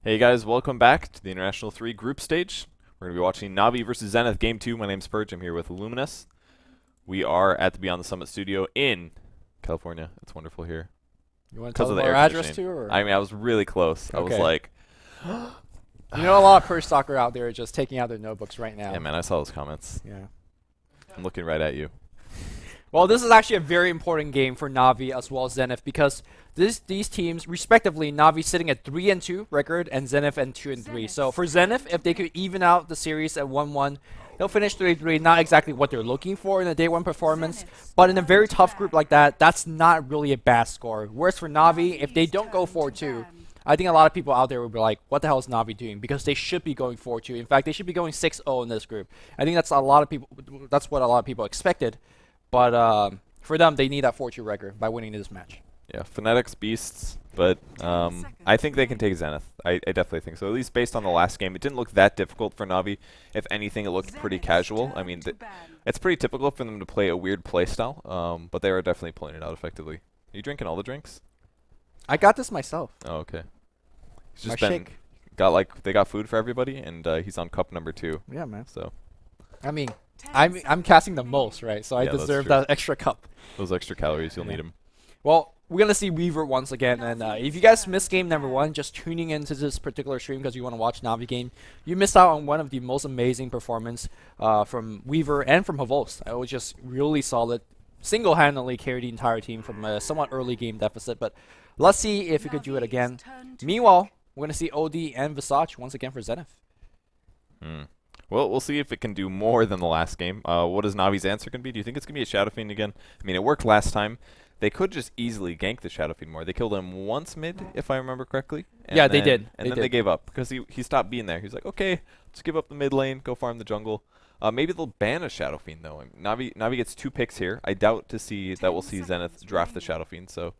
Hey guys, welcome back to the International 3 group stage. We're going to be watching Navi versus Zenith Game 2. My name's Purge. I'm here with Luminous. We are at the Beyond the Summit studio in California. It's wonderful here. You want to Because tell of them the our air address conditioning. too, or I was really close. I was Okay. like, you know, a lot of Purge soccer out there just taking out their notebooks right now. yeah man, I saw those comments. Yeah. I'm looking right at you. Well, this is actually a very important game for Navi as well as Zenith because these teams, respectively, Navi sitting at 3-2 record and Zenith at 2-3. So for Zenith, if they could even out the series at 1-1, they'll finish 3-3. Not exactly what they're looking for in a day one performance, but in a very tough group like that, that's not really a bad score. Whereas for Navi, if they don't go 4-2, I think a lot of people out there will be like, what the hell is Navi doing? Because they should be going 4-2. In fact, they should be going 6-0 in this group. I think that's what a lot of people expected. But for them, they need that 4-2 record by winning this match. Yeah, Fnatic's beasts, but I think they can take Zenith. I definitely think so. At least based on the last game, it didn't look that difficult for Navi. If anything, it looked pretty casual. I mean, it's pretty typical for them to play a weird playstyle, but they are definitely pulling it out effectively. Are you drinking all the drinks? I got this myself. Oh, okay. He's My just shake. they got food for everybody, and he's on cup number 2. Yeah, man. So I mean, I'm casting the most, right? So I Yeah, that's deserve true. that extra cup. those extra calories, you'll Yeah. need them. Well, we're going to see Weaver once again. And if you guys missed game number 1, just tuning into this particular stream because you want to watch Navi game, you missed out on one of the most amazing performance from Weaver and from Havost. It was just really solid. Single-handedly carried the entire team from a somewhat early game deficit. But let's see if we could do it again. Meanwhile, we're going to see OD and Visage once again for Zenith. Well, we'll see if it can do more than the last game. What is Navi's answer going to be? Do you think it's going to be a Shadow Fiend again? I mean, it worked last time. They could just easily gank the Shadow Fiend more. They killed him once mid, if I remember correctly. And Yeah, they then- did. And They then they did. gave up because he stopped being there. He's like, okay, let's give up the mid lane, go farm the jungle. Maybe they'll ban a Shadow Fiend, though. I mean, Navi gets 2 picks here. I doubt that we'll see Zenith draft the Shadow Fiend. So,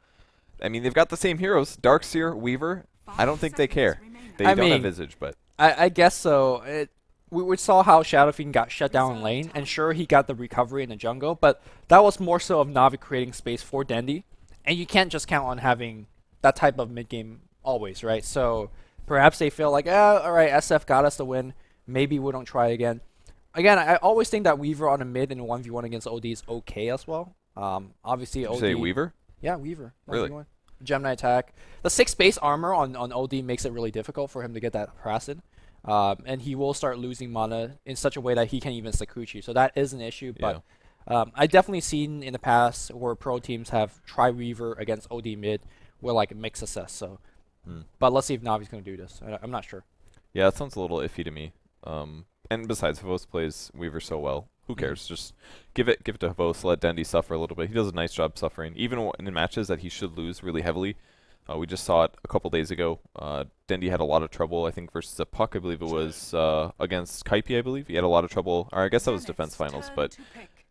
I mean, they've got the same heroes. Darkseer, Weaver. I don't think they care. They I don't have mean, Visage, but I guess so. We saw how Shadow Fiend got shut down in lane, and sure, he got the recovery in the jungle, but that was more so of Navi creating space for Dendi, and you can't just count on having that type of mid-game always, right? So perhaps they feel like, alright, SF got us the win, maybe we don't try again. Again, I always think that Weaver on a mid in a 1v1 against OD is okay as well. Obviously, did OD... you say Weaver? Yeah, Weaver. Really? 1v1. Gemini attack. The 6 base armor on OD makes it really difficult for him to get that harassed. And he will start losing mana in such a way that he can't even Sakuchi. So that is an issue. But I definitely seen in the past where pro teams have tried Weaver against OD mid with like mixed success. So, but let's see if Navi's going to do this. I'm not sure. Yeah, that sounds a little iffy to me. And besides, Havost plays Weaver so well. Who cares? Just give it to Havost. Let Dendi suffer a little bit. He does a nice job suffering, even in matches that he should lose really heavily. We just saw it a couple days ago. Dendi had a lot of trouble, I think, versus a Puck. I believe it was against Kaipi, I believe. He had a lot of trouble. Or I guess that was defense finals, but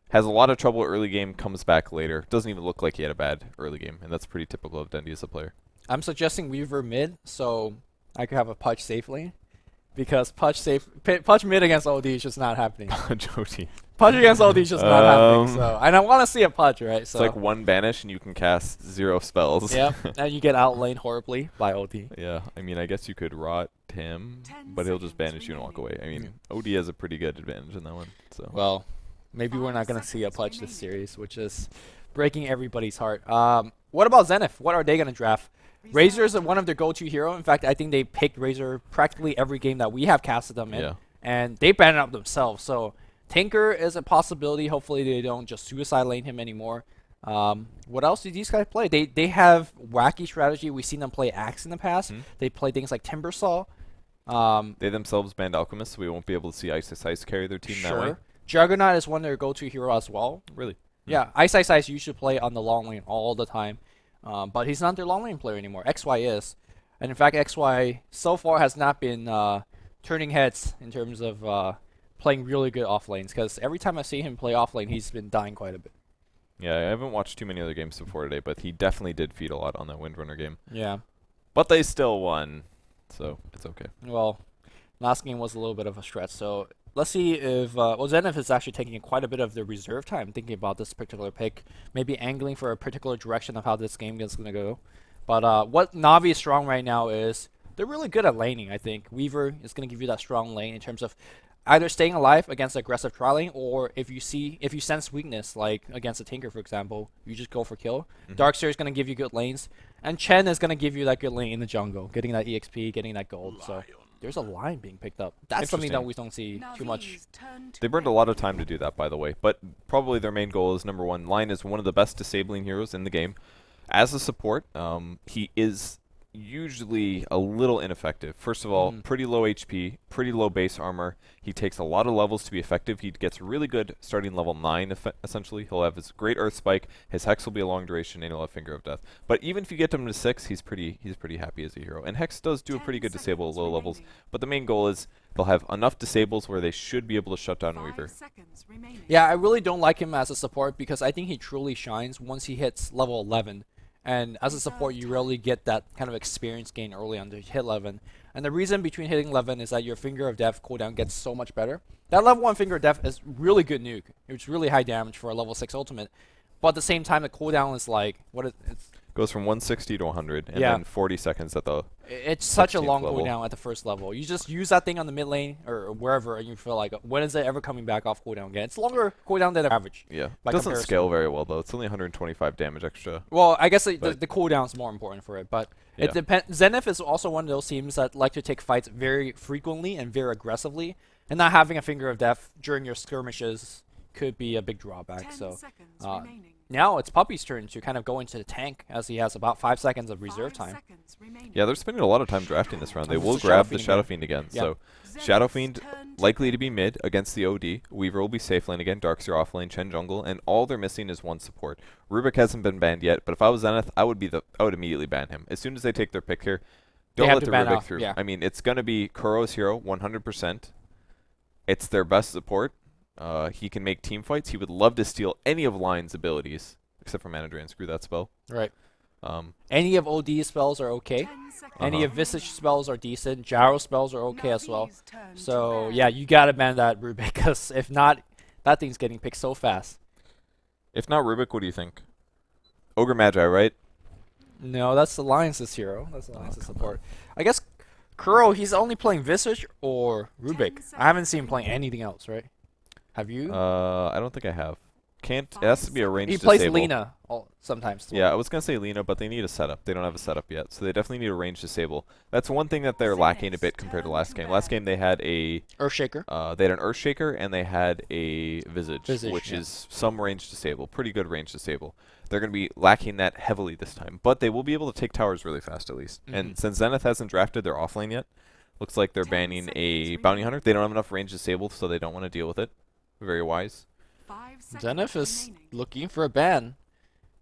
has a lot of trouble early game, comes back later. Doesn't even look like he had a bad early game, and that's pretty typical of Dendi as a player. I'm suggesting Weaver mid so I could have a Pudge safely. Because Pudge mid against OD is just not happening. Jody. Pudge against OD is just not happening. So, and I want to see a Pudge, right? It's like 1 banish and you can cast 0 spells. Yep, and you get outlaned horribly by OD. Yeah, I mean, I guess you could rot him, but he'll just banish you and walk away. I mean, OD has a pretty good advantage in that one. So Well, maybe we're not going to see a Pudge this series, which is breaking everybody's heart. What about Zenith? What are they going to draft? Razor is one of their go-to hero. In fact, I think they picked Razor practically every game that we have casted them in. Yeah. And they banned it up themselves. So Tinker is a possibility. Hopefully they don't just suicide lane him anymore. What else do these guys play? They have wacky strategy. We've seen them play Axe in the past. They play things like Timbersaw. They themselves banned Alchemist, so we won't be able to see Ice carry their team that way. Juggernaut is one of their go-to hero as well. Really? Yeah, Ice usually play on the long lane all the time. But he's not their long lane player anymore. XY is. And in fact, XY so far has not been turning heads in terms of playing really good off lanes. Because every time I see him play off lane, he's been dying quite a bit. Yeah, I haven't watched too many other games before today, but he definitely did feed a lot on that Windrunner game. Yeah. But they still won, so it's okay. Well, last game was a little bit of a stretch. So let's see if Zenith is actually taking quite a bit of the reserve time thinking about this particular pick, maybe angling for a particular direction of how this game is going to go. But what Navi is strong right now is They're really good at laning, I think. Weaver is going to give you that strong lane in terms of either staying alive against aggressive trialing, or if you sense weakness, like against a Tinker, for example, you just go for kill. Darkseer is going to give you good lanes, and Chen is going to give you that good lane in the jungle, getting that EXP, getting that gold. So there's a line being picked up. That's something that we don't see too much. They burned a lot of time to do that, by the way, but probably their main goal is, number one, Line is one of the best disabling heroes in the game. As a support, he is usually a little ineffective. First of all, pretty low HP, pretty low base armor. He takes a lot of levels to be effective. He gets really good starting level 9, essentially. He'll have his great Earth Spike, his Hex will be a long duration, and he'll have Finger of Death. But even if you get him to 6, he's pretty happy as a hero. And Hex does do a pretty good disable at low levels, but the main goal is they'll have enough disables where they should be able to shut down Weaver. Yeah, I really don't like him as a support because I think he truly shines once he hits level 11. And as a support, you rarely get that kind of experience gain early on to hit 11. And the reason between hitting 11 is that your Finger of Death cooldown gets so much better. That level 1 Finger of Death is really good nuke. It's really high damage for a level 6 ultimate. But at the same time, the cooldown is like, it's Goes from 160 to 100, and Yeah. then 40 seconds at the... It's such a 16th long level. cooldown at the first level. You just use that thing on the mid lane or wherever, and you feel like, when is it ever coming back off cooldown again? It's longer cooldown than average. Yeah. by Doesn't comparison. scale very well, though. It's only 125 damage extra. Well, I guess the But- cooldown is more important for it, but Yeah. it depends. Zenith is also one of those teams that like to take fights very frequently and very aggressively, and not having a Finger of Death during your skirmishes could be a big drawback. So now it's Puppy's turn to kind of go into the tank, as he has about 5 seconds of reserve time. Yeah, they're spending a lot of time drafting this round. They It's will the Shadow grab the Fiend Shadow again. Fiend again. Yeah. So Shadow Fiend likely to be mid against the OD. Weaver will be safe lane again. Darkseer off lane. Chen jungle, and all they're missing is one support. Rubik hasn't been banned yet, but if I was Zenith, I would immediately ban him as soon as they take their pick here. They Don't have let to the ban Rubik off, through. yeah. I mean, it's gonna be Kuro's hero 100%. It's their best support. He can make team fights. He would love to steal any of Lion's abilities, except for Mana Drain. Screw that spell. Right. Um, Any of OD spells are okay. Any of Visage spells are decent. Gyro spells are okay as well. So yeah, you gotta ban that Rubik, because if not, that thing's getting picked so fast. if not Rubik, what do you think? Ogre Magi, right? No, that's Alliance's hero. That's Alliance's support. I guess Kuro, he's only playing Visage or Rubik. I haven't seen him playing anything else, right? Have you? I don't think I have. Can't. It has to be a ranged He plays disable. Lena sometimes. Too. Yeah, I was gonna say Lena, but they need a setup. They don't have a setup yet, so they definitely need a range disable. That's one thing that they're lacking a bit compared to last game. Last game they had an Earthshaker. Earthshaker and they had a Visage, Visage, which yeah. is some range disable, pretty good range disable. They're gonna be lacking that heavily this time, but they will be able to take towers really fast at least. And since Zenith hasn't drafted their offlane yet, looks like they're banning a bounty hunter. They don't have enough range disabled, so they don't want to deal with it. Very wise. Zenith is looking for a ban.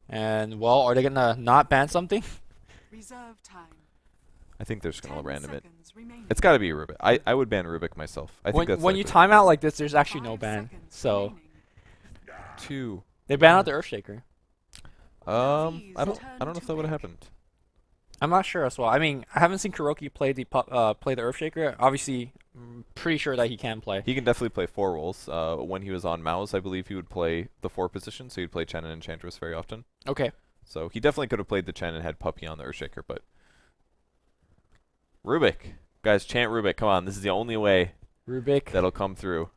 And, well, are they gonna not ban something? I think they're just gonna random it. It's got to be Rubik. I would ban Rubik myself. I think that's When you likely. time out like this, there's actually no ban. So, 2. they ban out the Earthshaker. I don't know if that would have happened. I'm not sure as well. I mean, I haven't seen Kuroki play the Earthshaker. Obviously, pretty sure that he can play. He can definitely play 4 roles. When he was on Mouse, I believe he would play the 4 position, so he'd play Chen and Enchantress very often. Okay. So he definitely could have played the Chen and had Puppy on the Earthshaker, but Rubik. Guys, chant Rubik. Come on, this is the only way Rubik. that'll come through.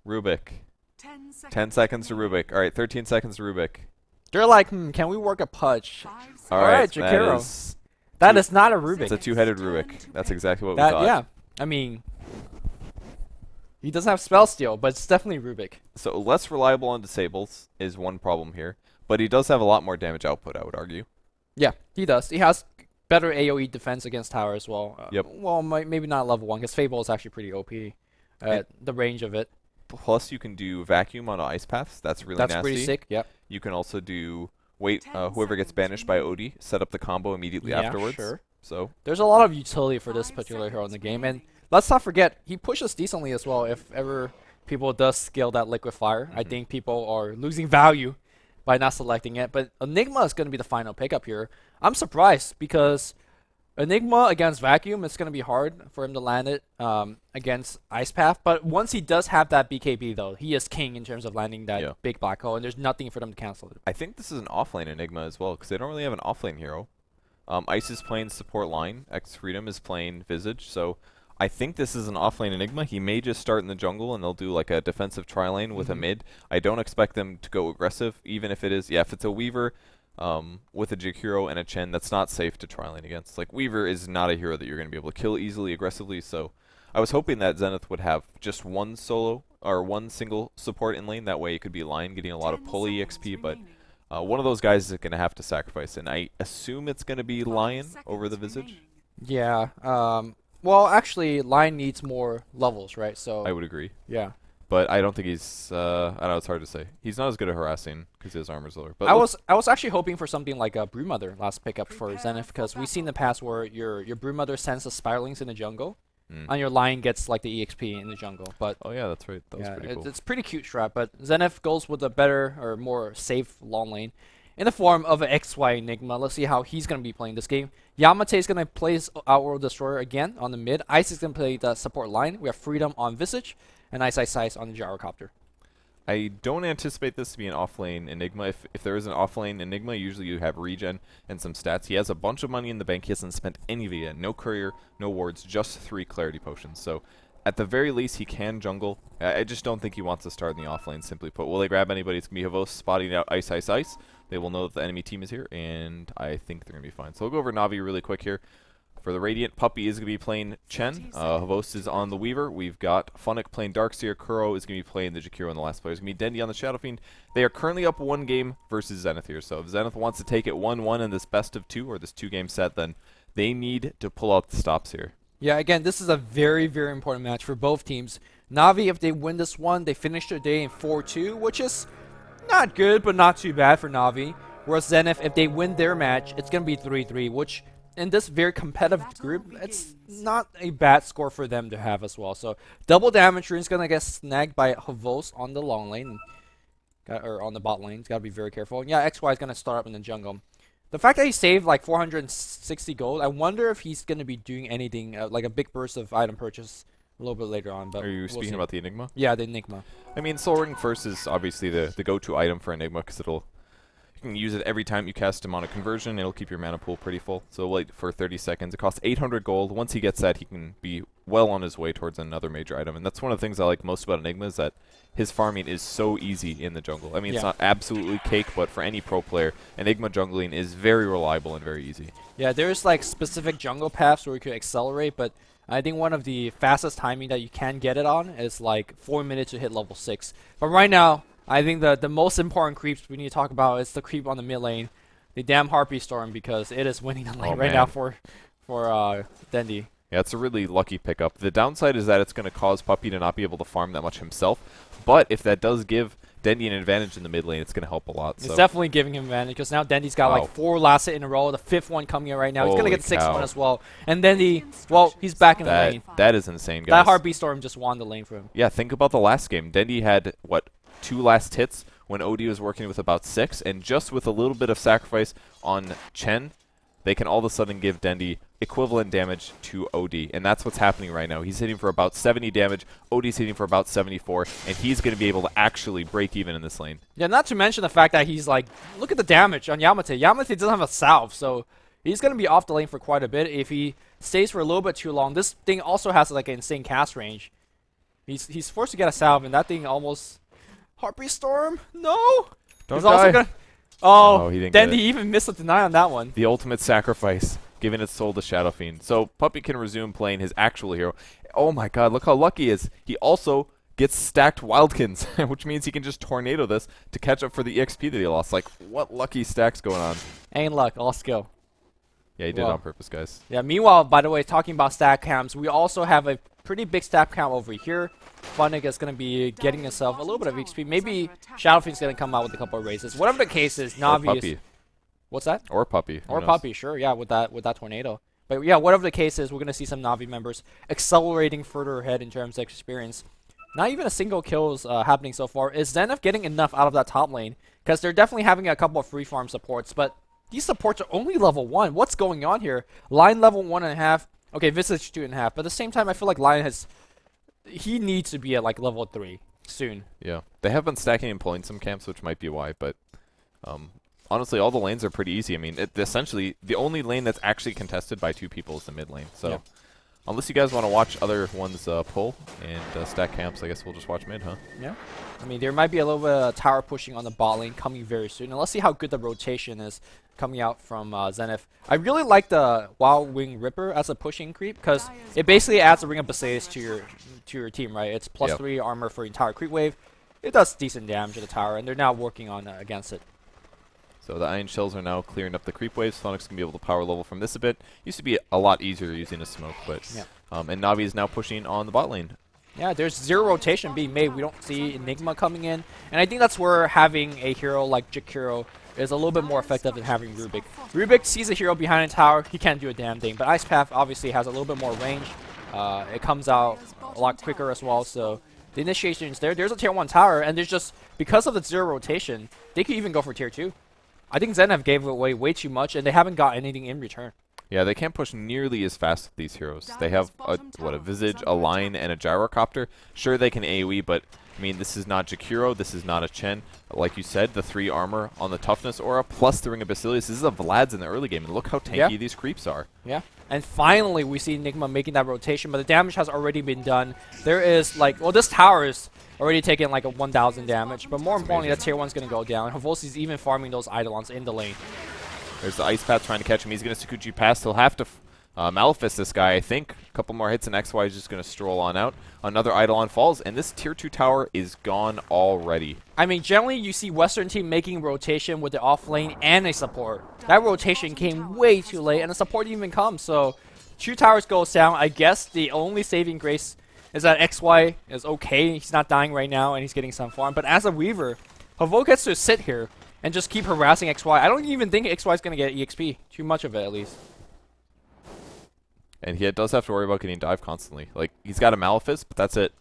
Rubik. 10 seconds to Rubik. All right, 13 seconds to Rubik. They're like, can we work a pudge? All Alright, right, Jakiro. That is not a Rubik. it's a 2-headed Rubik. That's exactly what we That thought. yeah. I mean, he doesn't have spell steal, but it's definitely Rubik. So less reliable on disables is one problem here, but he does have a lot more damage output, I would argue. Yeah, he does. He has better AoE defense against tower as well. Yep. Well, maybe not level 1, because Fable is actually pretty OP. The range of it. Plus, you can do vacuum on ice paths. That's really That's nasty. pretty sick. Yep. You can also do whoever gets banished by OD, set up the combo immediately Yeah, afterwards. sure. So There's a lot of utility for this particular hero in the game, and let's not forget he pushes decently as well. If ever people does scale that liquid fire, I think people are losing value by not selecting it. But Enigma is going to be the final pickup here. I'm surprised because Enigma against Vacuum, it's going to be hard for him to land it against Ice Path. But once he does have that BKB, though, he is king in terms of landing that big black hole, and there's nothing for them to cancel it. I think this is an offlane Enigma as well, because they don't really have an offlane hero. Ice is playing support line. X Freedom is playing Visage. So I think this is an offlane Enigma. He may just start in the jungle and they'll do like a defensive tri-lane with a mid. I don't expect them to go aggressive, even if it is. Yeah, if it's a Weaver with a Jakiro and a Chen, that's not safe to tri-lane against. Like, Weaver is not a hero that you're going to be able to kill easily, aggressively. So I was hoping that Zenith would have just one solo or one single support in lane. That way it could be Lion getting a lot of pull EXP, but one of those guys is going to have to sacrifice, and I assume it's going to be Lion over the Visage. Yeah. Well, actually, Lion needs more levels, right? So I would agree. yeah. But I don't think he's, I don't know, it's hard to say. He's not as good at harassing because his armor's lower. But I was actually hoping for something like a Broodmother last pickup for Zenith, because we've seen in the past where your Broodmother sends the Spiralings in the jungle, and your Lion gets like the EXP in the jungle. But oh yeah, that's right. That was yeah, pretty cool. it's pretty cute strat. But Zenith goes with a better or more safe long lane in the form of an XY Enigma. Let's see how he's going to be playing this game. Yamate is going to play his Outworld Destroyer again on the mid. Ice is going to play the support line. We have Freedom on Visage, and Ice on the Gyrocopter. I don't anticipate this to be an offlane Enigma. If there is an offlane Enigma, usually you have regen and some stats. He has a bunch of money in the bank. He hasn't spent any of it yet. No courier, no wards, just 3 clarity potions. So at the very least, he can jungle. I just don't think he wants to start in the offlane, simply put. Will they grab anybody? It's going to be Havos spotting out Ice. They will know that the enemy team is here, and I think they're going to be fine. So we'll go over Na'Vi really quick here. For the Radiant, Puppey is going to be playing Chen. Havos is on the Weaver. We've got Funnick playing Darkseer. Kuro is going to be playing the Jakiro, and the last player is going to be Dendi on the Shadow Fiend. They are currently up 1 game versus Zenith here. So if Zenith wants to take it 1-1 in this best of 2 or this 2-game set, then they need to pull out the stops here. Yeah, again, this is a very, very important match for both teams. Na'Vi, if they win this one, they finish their day in 4-2, which is not good, but not too bad for Na'Vi. Whereas Zenith, if they win their match, it's going to be 3-3, which in this very competitive group, it's not a bad score for them to have as well. So double damage is going to get snagged by Havos on the long lane, or on the bot lane. He's got to be very careful. Yeah, XY is going to start up in the jungle. The fact that he saved like 460 gold, I wonder if he's going to be doing anything, like a big burst of item purchase a little bit later on. But are you speaking about the Enigma? Yeah, the Enigma. I mean, Soul Ring First is obviously the go-to item for Enigma, because you can use it every time you cast Demonic Conversion. It'll keep your mana pool pretty full. So wait for 30 seconds. It costs 800 gold. Once he gets that, he can be well on his way towards another major item. And that's one of the things I like most about Enigma, is that his farming is so easy in the jungle. I mean, it's not absolutely cake, but for any pro player, Enigma jungling is very reliable and very easy. Yeah, there's like specific jungle paths where you could accelerate, but I think one of the fastest timing that you can get it on is like 4 minutes to hit level 6. But right now, I think the most important creeps we need to talk about is the creep on the mid lane, the damn Harpy Storm, because it is winning the lane right now for Dendi. Yeah, it's a really lucky pickup. The downside is that it's going to cause Puppey to not be able to farm that much himself. But if that does give Dendi an advantage in the mid lane, it's going to help a lot. It's definitely giving him advantage, because now Dendi's got like 4 last hit in a row. The 5th one coming in right now. He's going to get the 6th one as well. And Dendi, well, he's back in the lane. That is insane, guys. That Harpy Storm just won the lane for him. Yeah, think about the last game. Dendi had, what, 2 last hits when OD was working with about 6, and just with a little bit of sacrifice on Chen, they can all of a sudden give Dendi equivalent damage to OD, and that's what's happening right now. He's hitting for about 70 damage, OD's hitting for about 74, and he's going to be able to actually break even in this lane. Yeah, not to mention the fact that he's like, look at the damage on Yamate. Yamate doesn't have a salve, so he's going to be off the lane for quite a bit. If he stays for a little bit too long, this thing also has like an insane cast range. He's forced to get a salve, and that thing almost... Harpy Storm? No! Don't He's die. also gonna... Oh, he didn't then he even missed a deny on that one. The ultimate sacrifice, giving its soul to Shadow Fiend. So Puppey can resume playing his actual hero. Oh my god, look how lucky he is. He also gets stacked Wildkins, which means he can just tornado this to catch up for the EXP that he lost. Like, what lucky stacks going on? Ain't luck, all skill. Yeah, he did it on purpose, guys. Yeah, meanwhile, by the way, talking about stack cams, we also have a pretty big stack count over here. Funnick is going to be getting himself a little bit of XP. Maybe Shadowfiend's going to come out with a couple of raises. Whatever the case is, Na'Vi is... What's that? Or Puppey. Or Puppey, sure. Yeah, with that tornado. But yeah, whatever the case is, we're going to see some Na'Vi members accelerating further ahead in terms of experience. Not even a single kill is happening so far. Is Zenith getting enough out of that top lane? Because they're definitely having a couple of free farm supports, but these supports are only level 1. What's going on here? Lion level 1.5. Okay, Visage 2.5. But at the same time, I feel like Lion has... He needs to be at like level 3 soon. Yeah. They have been stacking and pulling some camps, which might be why, but honestly, all the lanes are pretty easy. I mean, essentially, the only lane that's actually contested by 2 people is the mid lane. So, Yeah. unless you guys want to watch other ones pull and stack camps, I guess we'll just watch mid, huh? Yeah. I mean, there might be a little bit of tower pushing on the bot lane coming very soon. And let's see how good the rotation is coming out from Zenith. I really like the Wild Wing Ripper as a pushing creep because it basically adds a Ring of Basilius to your team, right? It's plus 3 armor for entire creep wave. It does decent damage to the tower, and they're now working on against it. So the Iron Shells are now clearing up the creep waves. Sonic's going to be able to power level from this a bit. Used to be a lot easier using a smoke, but and Navi is now pushing on the bot lane. Yeah, there's 0 rotation being made. We don't see Enigma coming in. And I think that's where having a hero like Jakiro is a little bit more effective than having Rubik. Rubik sees a hero behind a tower. He can't do a damn thing. But Ice Path obviously has a little bit more range. It comes out a lot quicker as well. So the initiation is there. There's a tier 1 tower. And there's just, because of the 0 rotation, they could even go for tier 2. I think Zenith gave away way too much. And they haven't got anything in return. Yeah, they can't push nearly as fast with these heroes. They have a Visage, a Line, and a Gyrocopter. Sure, they can AoE, but I mean, this is not Jakiro, this is not a Chen. Like you said, the 3 armor on the Toughness aura, plus the Ring of Basilius. This is a Vlad's in the early game, and look how tanky these creeps are. Yeah, and finally we see Enigma making that rotation, but the damage has already been done. There is, like, well, this tower is already taking like a 1,000 damage, but more importantly, that tier 1's going to go down. Havosi's even farming those Eidolons in the lane. There's the Ice Path trying to catch him. He's going to Sakuchi pass. He'll have to Malefice this guy, I think. A couple more hits, and XY is just going to stroll on out. Another Eidolon falls, and this tier 2 tower is gone already. I mean, generally you see Western team making rotation with the off lane and a support. That rotation came way too late, and the support didn't even come. So 2 towers goes down. I guess the only saving grace is that XY is okay. He's not dying right now, and he's getting some farm. But as a Weaver, Havo gets to sit here and just keep harassing XY. I don't even think XY is going to get EXP. Too much of it, at least. And he does have to worry about getting dive constantly. Like, he's got a Malefice, but that's it.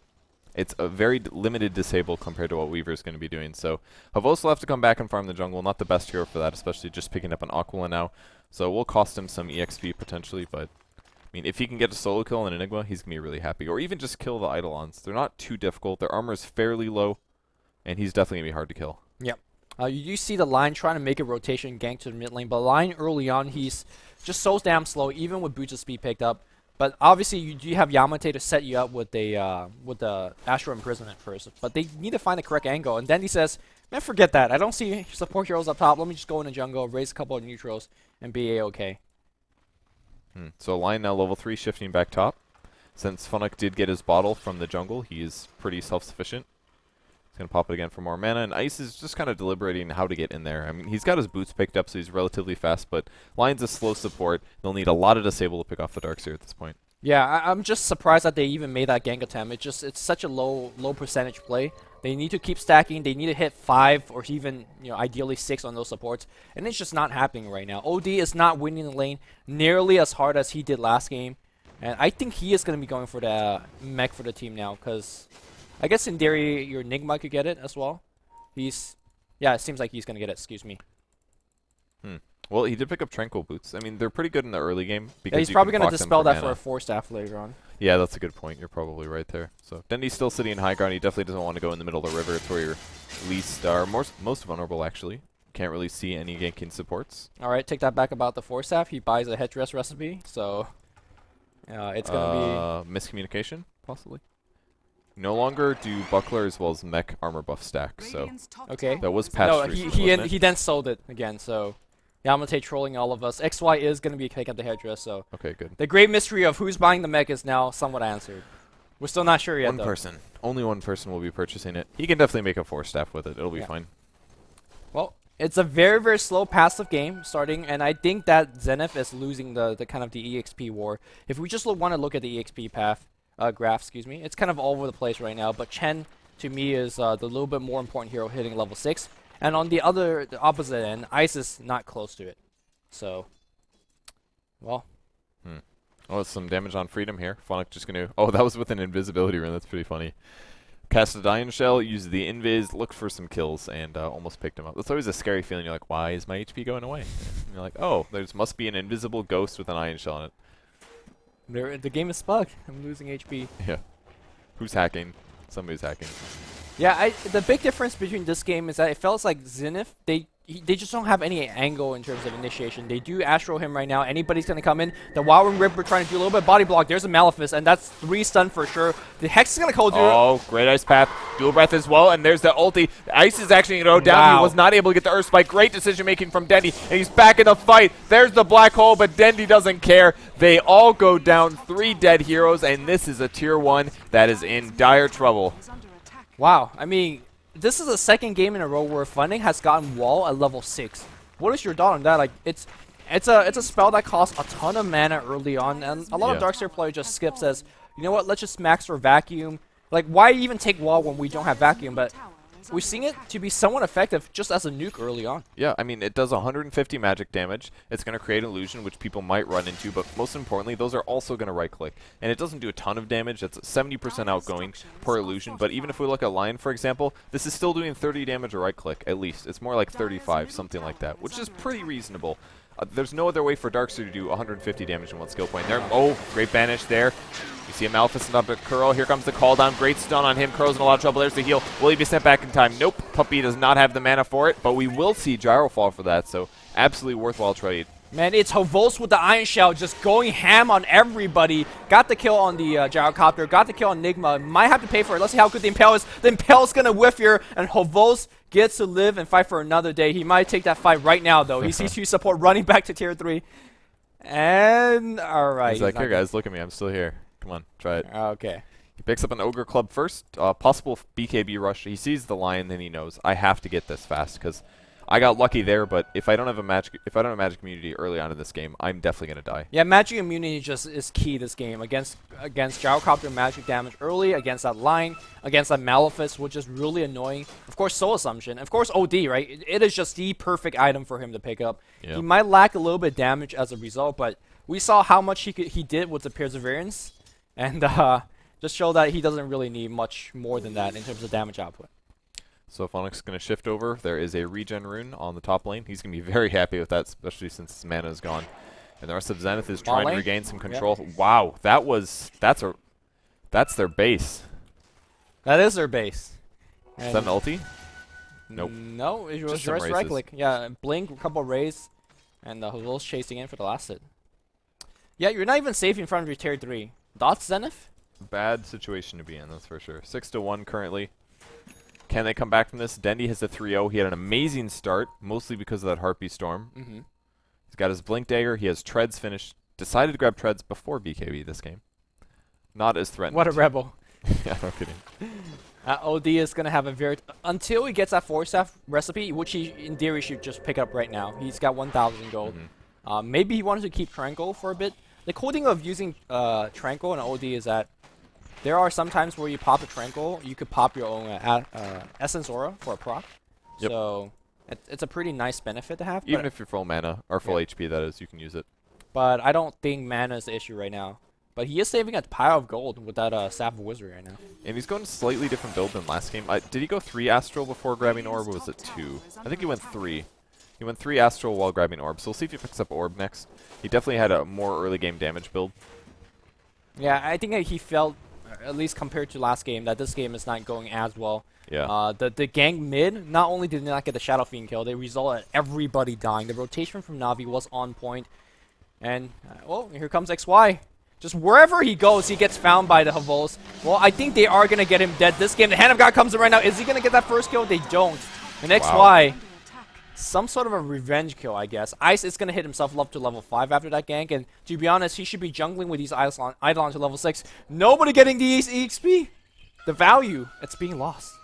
It's a very limited disable compared to what Weaver is going to be doing. So Havos will have to come back and farm the jungle. Not the best hero for that, especially just picking up an Aquila now. So it will cost him some EXP potentially, but I mean, if he can get a solo kill on Enigma, he's going to be really happy. Or even just kill the Eidolons. They're not too difficult. Their armor is fairly low, and he's definitely going to be hard to kill. Yep. You do see the Line trying to make a rotation gank to the mid lane, but Line early on, he's just so damn slow, even with boots of speed picked up. But obviously, you do have Yamate to set you up with the Astral Imprisonment first. But they need to find the correct angle. And then he says, man, forget that. I don't see support heroes up top. Let me just go in the jungle, raise a couple of neutrals, and be A-okay. So Line now level 3, shifting back top. Since Funnock did get his bottle from the jungle, he is pretty self-sufficient. He's going to pop it again for more mana, and Ice is just kind of deliberating how to get in there. I mean, he's got his boots picked up, so he's relatively fast, but Line's a slow support. They'll need a lot of disable to pick off the Darkseer at this point. Yeah, I'm just surprised that they even made that gank attempt. It's such a low percentage play. They need to keep stacking. They need to hit 5 or even, ideally 6 on those supports, and it's just not happening right now. OD is not winning the lane nearly as hard as he did last game, and I think he is going to be going for the mech for the team now, because I guess in theory, your Enigma could get it as well. Yeah, it seems like he's going to get it, excuse me. Well, he did pick up Tranquil Boots. I mean, they're pretty good in the early game. Because yeah, he's probably going to dispel that for a 4-staff later on. Yeah, that's a good point. You're probably right there. So Dendy's still sitting in high ground. He definitely doesn't want to go in the middle of the river. It's where you're least, most vulnerable, actually. Can't really see any ganking supports. All right, take that back about the 4-staff. He buys a headdress recipe, so it's going to be... Miscommunication, possibly? No longer do Buckler as well as mech armor buff stack, so... Okay. That was patched recently, he then sold it again, so... Yamate trolling all of us. XY is going to be picking up the headdress, so... Okay, good. The great mystery of who's buying the mech is now somewhat answered. We're still not sure yet, though. One person. Only one person will be purchasing it. He can definitely make a 4-staff with it. It'll be fine. Well, it's a very, very slow passive game starting, and I think that Zenith is losing the kind of the EXP war. If we just want to look at the EXP path, graph, excuse me, it's kind of all over the place right now, but Chen, to me, is the little bit more important hero hitting level 6. And on the opposite end, Ice is not close to it. So, well. Oh, some damage on Freedom here. Funnock just going to... Oh, that was with an invisibility rune. That's pretty funny. Cast a Dion Shell, used the Invis, looked for some kills, and almost picked him up. That's always a scary feeling. You're like, why is my HP going away? And you're like, oh, there must be an invisible ghost with an Ion Shell on it. The game is bugged. I'm losing HP. Yeah. Who's hacking? Somebody's hacking. Yeah, the big difference between this game is that it feels like Zenith, they just don't have any angle in terms of initiation. They do Astro him right now. Anybody's going to come in. The Wild Wing Ripper trying to do a little bit of body block. There's a Malefice, and that's 3 stun for sure. The Hex is going to cold through. Oh, great Ice Path. Dual Breath as well, and there's the ulti. Ice is actually going to go down. Wow. He was not able to get the Earth Spike. Great decision-making from Dendy, and he's back in the fight. There's the Black Hole, but Dendy doesn't care. They all go down. 3 dead heroes, and this is a tier 1 that is in dire trouble. Wow, I mean, this is the second game in a row where Funding has gotten Wall at level 6. What is your thought on that? Like, it's a spell that costs a ton of mana early on, and a lot of Darkseer players just skip, says, you know what, let's just max for Vacuum. Like, why even take Wall when we don't have Vacuum? But we're seeing it to be somewhat effective just as a nuke early on. Yeah, I mean, it does 150 magic damage. It's going to create illusion, which people might run into, but most importantly, those are also going to right-click. And it doesn't do a ton of damage. It's 70% outgoing per illusion, but even if we look at Lion, for example, this is still doing 30 damage or right-click, at least. It's more like 35, something like that, which is pretty reasonable. There's no other way for Darkseer to do 150 damage in one skill point. There, oh, great banish there. You see a Maleficent up at Curl. Here comes the call down. Great stun on him. Curl's in a lot of trouble. There's the heal. Will he be sent back in time? Nope. Puppy does not have the mana for it, but we will see Gyro fall for that, so absolutely worthwhile trade. Man, it's Hovos with the Iron Shell just going ham on everybody. Got the kill on the Gyrocopter. Got the kill on Nigma. Might have to pay for it. Let's see how good the Impale is. The Impale's going to whiff here, and Hovos gets to live and fight for another day. He might take that fight right now, though. He sees 2 support running back to tier 3. And, alright. He's like, here, guys, look at me. I'm still here. Come on, try it. Okay. He picks up an Ogre Club first. Possible BKB rush. He sees the Lion, then he knows, I have to get this fast, because I got lucky there, but if I don't have a magic immunity early on in this game, I'm definitely gonna die. Yeah, magic immunity just is key this game against Gyrocopter magic damage early, against that line, against that Malefice, which is really annoying. Of course, Soul Assumption, of course, OD, right? It is just the perfect item for him to pick up. Yeah. He might lack a little bit of damage as a result, but we saw how much he did with the Perseverance, and just show that he doesn't really need much more than that in terms of damage output. So Phonix is going to shift over. There is a regen rune on the top lane. He's going to be very happy with that, especially since his mana is gone. And the rest of Zenith is trying to regain some control. Yep. Wow, that's their base. That is their base. And is that an ulti? Nope. No, it was just races. right click. Yeah, blink, a couple rays, and the Hul's chasing in for the last hit. Yeah, you're not even safe in front of your tier 3. Dots Zenith? Bad situation to be in, that's for sure. 6-1 currently. Can they come back from this? Dendy has a 3-0. He had an amazing start, mostly because of that Heartbeat Storm. He's got his Blink Dagger. He has Treads finished. Decided to grab Treads before BKB this game. Not as threatened. What a rebel. Yeah, no kidding. OD is going to have a very... Until he gets that 4-staff recipe, which he, in theory, should just pick up right now. He's got 1,000 gold. Maybe he wanted to keep Tranquil for a bit. The cool thing of using Tranquil and OD is that there are some times where you pop a Tranquil, you could pop your own Essence Aura for a proc. Yep. So it's a pretty nice benefit to have. Even if you're full mana, or full HP that is, you can use it. But I don't think mana is the issue right now. But he is saving a pile of gold with that Staff of Wizardry right now. And he's going a slightly different build than last game. Did he go 3 Astral before grabbing Orb, or was it 2? I think he went 3. He went 3 Astral while grabbing Orb, so we'll see if he picks up Orb next. He definitely had a more early game damage build. Yeah, I think that he felt, at least compared to last game, that this game is not going as well. Yeah. The gank mid, not only did they not get the Shadow Fiend kill, they resulted in everybody dying. The rotation from Na'Vi was on point. And, well, here comes XY. Just wherever he goes, he gets found by the Havos. Well, I think they are going to get him dead this game. The Hand of God comes in right now. Is he going to get that first kill? They don't. And XY, some sort of a revenge kill, I guess. Ice is going to hit himself up to level 5 after that gank. And to be honest, he should be jungling with these Eidolons to level 6. Nobody getting the EXP. The value, it's being lost.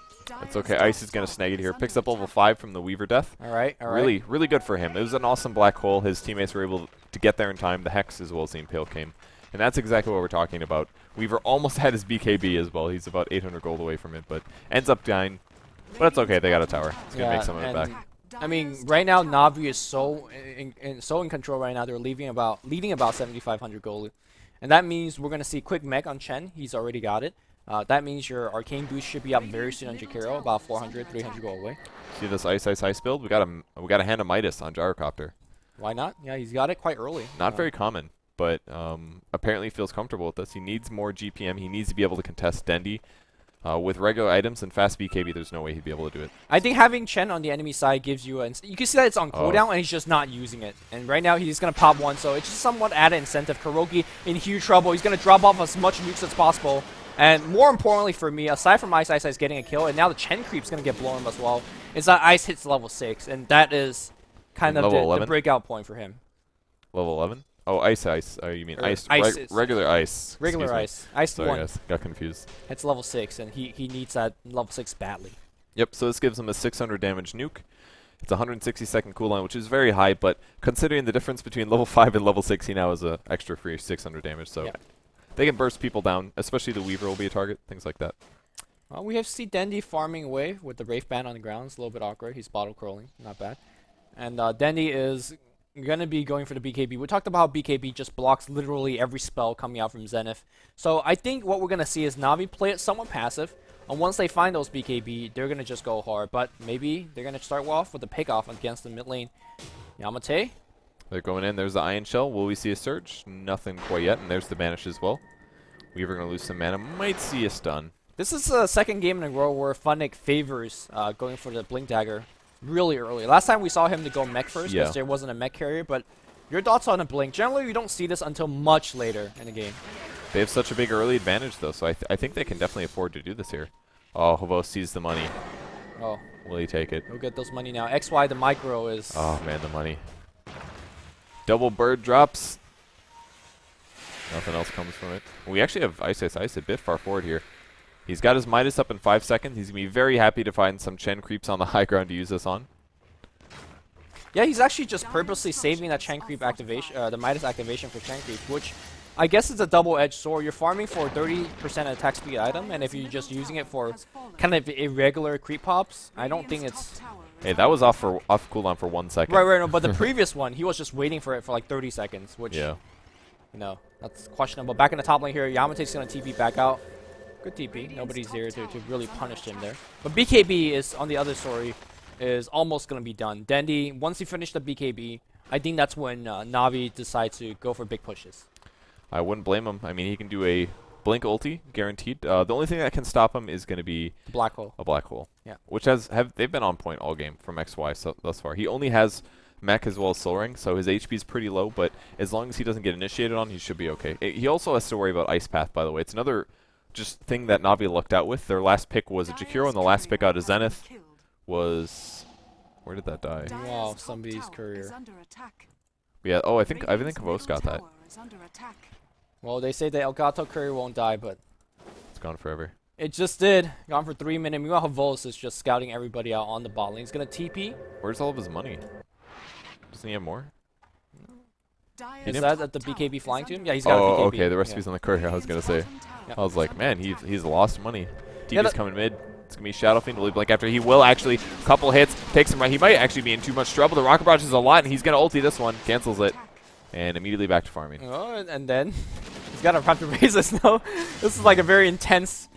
It's okay. Ice is going to snag it here. Picks up level 5 from the Weaver Death. All right. Really, really good for him. It was an awesome black hole. His teammates were able to get there in time. The Hex as well as the Impale came. And that's exactly what we're talking about. Weaver almost had his BKB as well. He's about 800 gold away from it, but ends up dying. But it's okay. They got a tower. It's going to make some of it back. I mean, right now, Na'Vi is so in control right now. They're leaving about 7,500 gold. And that means we're going to see quick mech on Chen. He's already got it. That means your Arcane boost should be up very soon on Jakiro, about 400, 300 gold away. See this Ice build? We got a Hand of Midas on Gyrocopter. Why not? Yeah, he's got it quite early. Not very common, but apparently feels comfortable with this. He needs more GPM. He needs to be able to contest Dendy. With regular items and fast BKB, there's no way he'd be able to do it. I think having Chen on the enemy side gives you you can see that it's on cooldown and he's just not using it. And right now he's going to pop one, so it's just somewhat added incentive. Kuroki in huge trouble. He's going to drop off as much nukes as possible. And more importantly for me, aside from Ice getting a kill, and now the Chen creep's going to get blown up as well, is that Ice hits level 6, and that is kind of the breakout point for him. Level 11? Oh, Ice. You mean ice? Regular Ice. Regular Ice. Ice Sorry, 1. Guys, got confused. It's level 6, and he needs that level 6 badly. Yep, so this gives him a 600 damage nuke. It's a 160-second cooldown, which is very high, but considering the difference between level 5 and level 6, he now has a extra free 600 damage, so they can burst people down, especially the Weaver will be a target, things like that. We have seen Dendi farming away with the Wraith Band on the ground. It's a little bit awkward. He's bottle crawling, not bad. And Dendi is going to be going for the BKB. We talked about how BKB just blocks literally every spell coming out from Zenith. So I think what we're going to see is Na'Vi play it somewhat passive. And once they find those BKB, they're going to just go hard. But maybe they're going to start off with the pick-off against the mid lane. Yamate. They're going in. There's the Iron Shell. Will we see a Surge? Nothing quite yet. And there's the Banish as well. Weaver going to lose some mana. Might see a stun. This is the second game in a row where Funnick favors going for the Blink Dagger really early. Last time we saw him to go mech first because there wasn't a mech carrier, but your thoughts on a Blink? Generally, you don't see this until much later in the game. They have such a big early advantage, though, so I think they can definitely afford to do this here. Oh, Havo sees the money. Oh. Will he take it? He'll get those money now. XY, the micro is... Oh, man, the money. Double bird drops. Nothing else comes from it. We actually have Ice a bit far forward here. He's got his Midas up in 5 seconds. He's going to be very happy to find some Chen creeps on the high ground to use this on. Yeah, he's actually just purposely saving that Chen creep activation, the Midas activation for Chen creep, which I guess is a double-edged sword. You're farming for 30% attack speed item, and if you're just using it for kind of irregular creep pops, I don't think it's... Hey, that was off cooldown for 1 second. Right, no, but the previous one, he was just waiting for it for like 30 seconds, which, you know, that's questionable. Back in the top lane here, Yamate's going to TP back out. Good TP. Nobody's there to really punish him there. But BKB is, on the other story, is almost going to be done. Dendi, once he finished the BKB, I think that's when Na'Vi decides to go for big pushes. I wouldn't blame him. I mean, he can do a Blink ulti, guaranteed. The only thing that can stop him is going to be a black hole. A black hole. Yeah. Which they've been on point all game from XY thus far. He only has mech as well as Soul Ring, so his HP is pretty low, but as long as he doesn't get initiated on, he should be okay. He also has to worry about Ice Path, by the way. It's another just thing that Na'Vi lucked out with. Their last pick was a Jakiro, and the last pick out of Zenith was... Where did that die? Wow, somebody's courier. Yeah, oh, I think Kavos got that. Well, they say the Elgato courier won't die, but... It's gone forever. It just did. Gone for 3 minutes. Meanwhile, Havos is just scouting everybody out on the bot lane. He's going to TP. Where's all of his money? Doesn't he have more? Is that at the BKB flying to him? Yeah, he's got a BKB. Oh, okay, the recipe's on the courier, I was going to say. I was like, man, he's lost money. TP's coming mid. It's going to be Shadow Fiend. Will he blink after? He will actually. Couple hits. Takes him right. He might actually be in too much trouble. The Rocket Barrage is a lot, and he's going to ulti this one. Cancels it. And immediately back to farming. Oh, and then he's got to have to raise this now. This is like a very intense,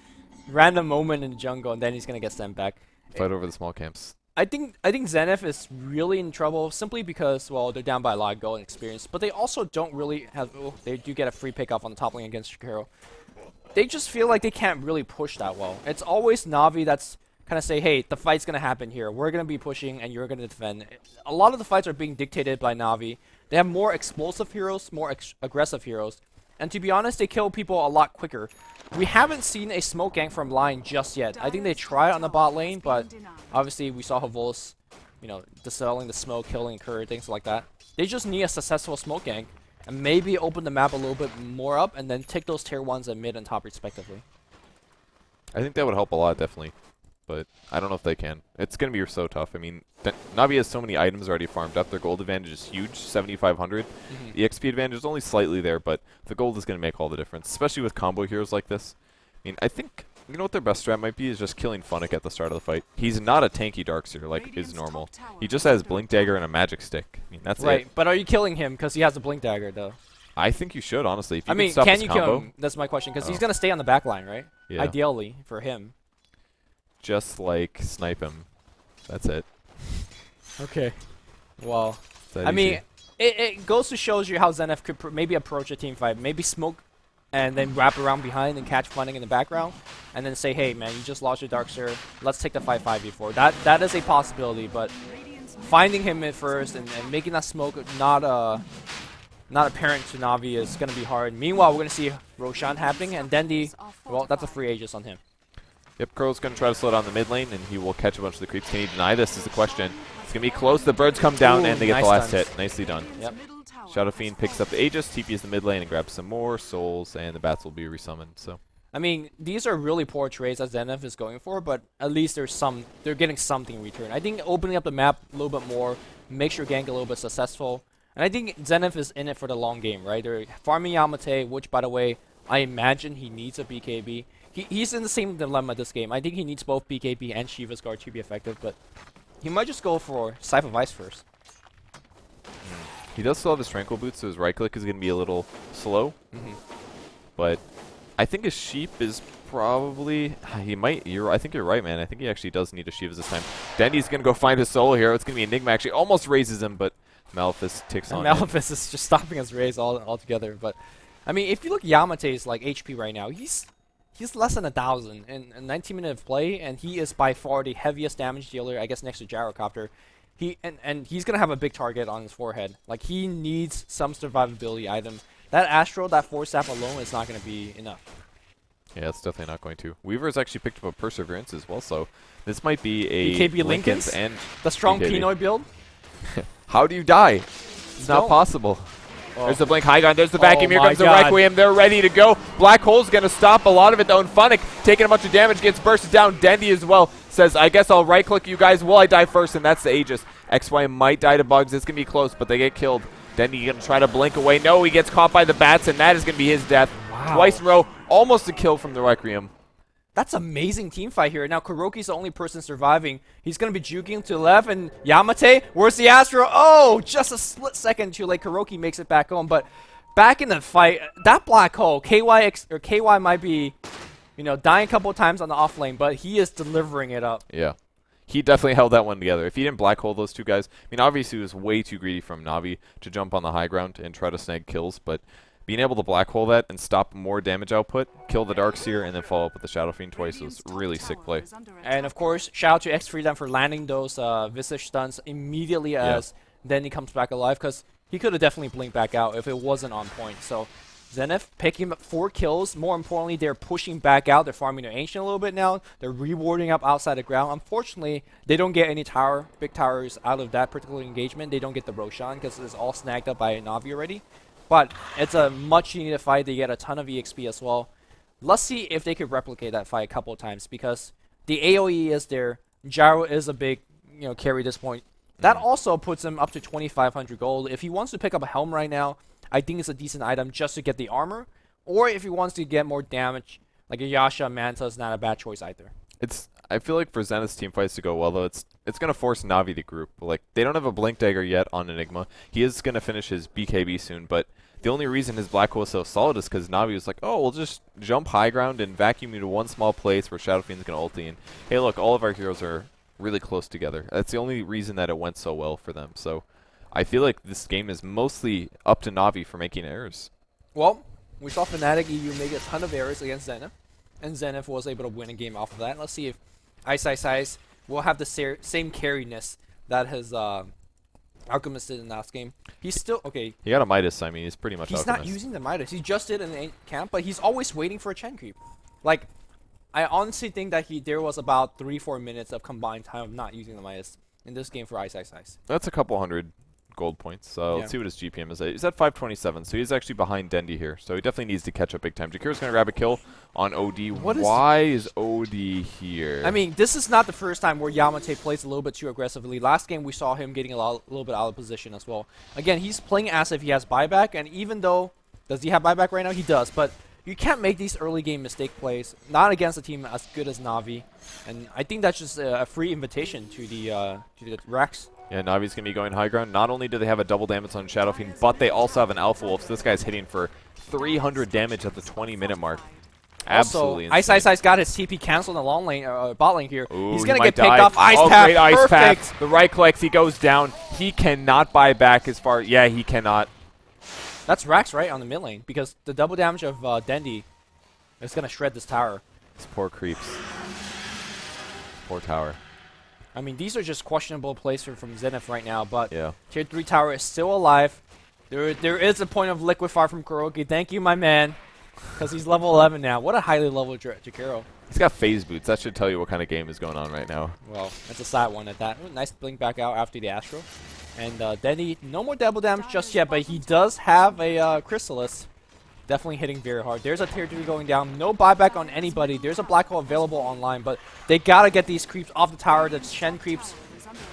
random moment in the jungle, and then he's going to get sent back. Fight over the small camps. I think Zenith is really in trouble simply because, well, they're down by a lot of gold and experience, but they also don't really have... Oh, they do get a free pick off on the top lane against Shikaro. They just feel like they can't really push that well. It's always Na'Vi that's kind of say, hey, the fight's going to happen here. We're going to be pushing, and you're going to defend. A lot of the fights are being dictated by Na'Vi. They have more explosive heroes, more aggressive heroes, and to be honest, they kill people a lot quicker. We haven't seen a smoke gank from Lion just yet. I think they tried on the bot lane, but obviously we saw Havos, you know, dispelling the smoke, killing Courier, things like that. They just need a successful smoke gank, and maybe open the map a little bit more up, and then take those tier 1s at mid and top respectively. I think that would help a lot, definitely. But I don't know if they can. It's going to be so tough. I mean, Na'Vi has so many items already farmed up. Their gold advantage is huge, 7,500. The XP advantage is only slightly there, but the gold is going to make all the difference, especially with combo heroes like this. I mean, I think, you know what their best strat might be is just killing Funnick at the start of the fight. He's not a tanky Darkseer like is normal. He just has Blink Dagger and a Magic Stick. I mean, that's right, it. But are you killing him because he has a Blink Dagger, though? I think you should, honestly. If you I mean, stop can this you combo, kill him? That's my question, because he's going to stay on the back line, right? Yeah. Ideally, for him. Just like snipe him. That's it. Okay. Well, I mean, it goes to shows you how Zenith could maybe approach a team fight. Maybe smoke and then wrap around behind and catch Funnick in the background. and then say, hey man, you just lost your Darkseer, let's take the 5-5 That is a possibility, but finding him at first and making that smoke not apparent to Na'Vi is going to be hard. Meanwhile, we're going to see Roshan happening, and Dendi, well, that's a free Aegis on him. Yep, Crow's going to try to slow down the mid lane, and he will catch a bunch of the creeps. Can he deny this is the question. It's going to be close. The birds come down, and they get nice the last stuns. hit. Nicely done. Yep. Shadow Fiend picks up the Aegis, TPs the mid lane, and grabs some more souls, and the bats will be resummoned. So, I mean, these are really poor trades that Zenith is going for, but at least they're getting something in return. I think opening up the map a little bit more makes your gank a little bit successful. And I think Zenith is in it for the long game, right? They're farming Yamate, which, by the way, I imagine he needs a BKB. He's in the same dilemma this game. I think he needs both BKB and Shiva's Guard to be effective, but he might just go for Scythe of Ice first. he does still have his Tranquil Boots, so his right click is going to be a little slow. But I think a Sheep is probably... He might... I think you're right, man. I think he actually does need a Shiva this time. Dendi's going to go find his solo hero. It's going to be Enigma. Actually almost raises him, but Malefice ticks on Malefice is just stopping his raise altogether. But, I mean, if you look at Yamate's like HP right now, he's less than 1,000 in a 19-minute of play, and he is by far the heaviest damage dealer, I guess, next to Gyrocopter. And he's going to have a big target on his forehead. Like, he needs some survivability item. That Astral, that Force Staff alone is not going to be enough. Yeah, it's definitely not going to. Weaver's actually picked up a Perseverance as well, so this might be a BKB Lincoln's and the strong BKB. Pinoy build. How do you die? It's not possible. Oh. There's the Blink High Ground. There's the vacuum. Here my comes the God. Requiem. They're ready to go. Black Hole's going to stop a lot of it, though. And Funnick taking a bunch of damage, gets bursted down. Dendi as well says, I guess I'll right-click you guys. Will I die first? And that's the Aegis. XY might die to bugs. It's going to be close, but they get killed. Dendi going to try to blink away. No, he gets caught by the bats, and that is going to be his death. Wow. Twice in a row. Almost a kill from the Requiem. That's amazing team fight here. Now Kuroki's the only person surviving. He's going to be juking to the left, and Yamate, where's the Astro? Oh, just a split second too late. Kuroki makes it back home, but back in the fight, that black hole, KY might be, dying a couple of times on the off lane, but he is delivering it up. Yeah. He definitely held that one together. If he didn't black hole those two guys, I mean, obviously it was way too greedy from Na'Vi to jump on the high ground and try to snag kills, but being able to black hole that and stop more damage output, kill the Darkseer, and then follow up with the Shadow Fiend twice was really sick play. And of course, shout out to X-Freedom for landing those Visage stuns immediately as then he comes back alive, because he could have definitely blinked back out if it wasn't on point. So Zenith picking up 4 kills. More importantly, they're pushing back out. They're farming their Ancient a little bit now. They're rewarding up outside the ground. Unfortunately, they don't get any big towers out of that particular engagement. They don't get the Roshan because it's all snagged up by Na'Vi already. But it's a much needed fight. They get a ton of EXP as well. Let's see if they could replicate that fight a couple of times, because the AoE is there. Gyro is a big carry at this point. That also puts him up to 2,500 gold. If he wants to pick up a helm right now, I think it's a decent item just to get the armor. Or if he wants to get more damage, like a Yasha Manta is not a bad choice either. I feel like for Zenith's team fights to go well, though, it's going to force Na'Vi to group. Like, they don't have a Blink Dagger yet on Enigma. He is going to finish his BKB soon, but the only reason his Black Hole is so solid is because Na'Vi was like, oh, we'll just jump high ground and vacuum you to one small place where Shadow Fiend's going to ulti. And, hey, look, all of our heroes are really close together. That's the only reason that it went so well for them. So I feel like this game is mostly up to Na'Vi for making errors. Well, we saw Fnatic EU make a ton of errors against Zenith, and Zenith was able to win a game off of that. Let's see if Ice will have the same carriness that his Alchemist did in last game. He's still okay. He got a Midas. I mean, he's pretty much He's Alchemist. not using the Midas. He just did in the camp, but he's always waiting for a Chen creep. Like, I honestly think that there was about 3-4 minutes of combined time of not using the Midas in this game for Ice. That's a couple hundred gold points. So let's see what his GPM is. He's at 527, so he's actually behind Dendi here. So he definitely needs to catch up big time. Jakira's going to grab a kill on OD. Why is OD here? I mean, this is not the first time where Yamate plays a little bit too aggressively. Last game, we saw him getting a little bit out of position as well. Again, he's playing as if he has buyback, and even though, does he have buyback right now? He does, but you can't make these early game mistake plays, not against a team as good as Na'Vi. And I think that's just a free invitation to the Rex. Yeah, Navi's going to be going high ground. Not only do they have a double damage on Shadow Fiend, but they also have an Alpha Wolf. So this guy's hitting for 300 damage at the 20-minute mark. Absolutely also, insane. Ice got his TP canceled in the long lane, bot lane here. Ooh, he's he going to might get picked die. off. Ice Oh, Path. great Ice Perfect. Path. The right clicks. He goes down. He cannot buy back as far. Yeah, he cannot. That's Rax, right, on the mid lane, because the double damage of Dendi is going to shred this tower. These poor creeps. Poor tower. I mean, these are just questionable plays from Zenith right now, but Yeah. Tier 3 tower is still alive. There is a point of Liquefy from Kuroki. Thank you, my man. Because he's level 11 now. What a highly leveled Jakiro. He's got phase boots. That should tell you what kind of game is going on right now. Well, that's a sad one at that. Ooh, nice blink back out after the Astro. And Denny, no more double damage just yet, but he does have a Chrysalis. Definitely hitting very hard. There's a tier 3 going down. No buyback on anybody. There's a black hole available online, but they gotta get these creeps off the tower. The Shen creeps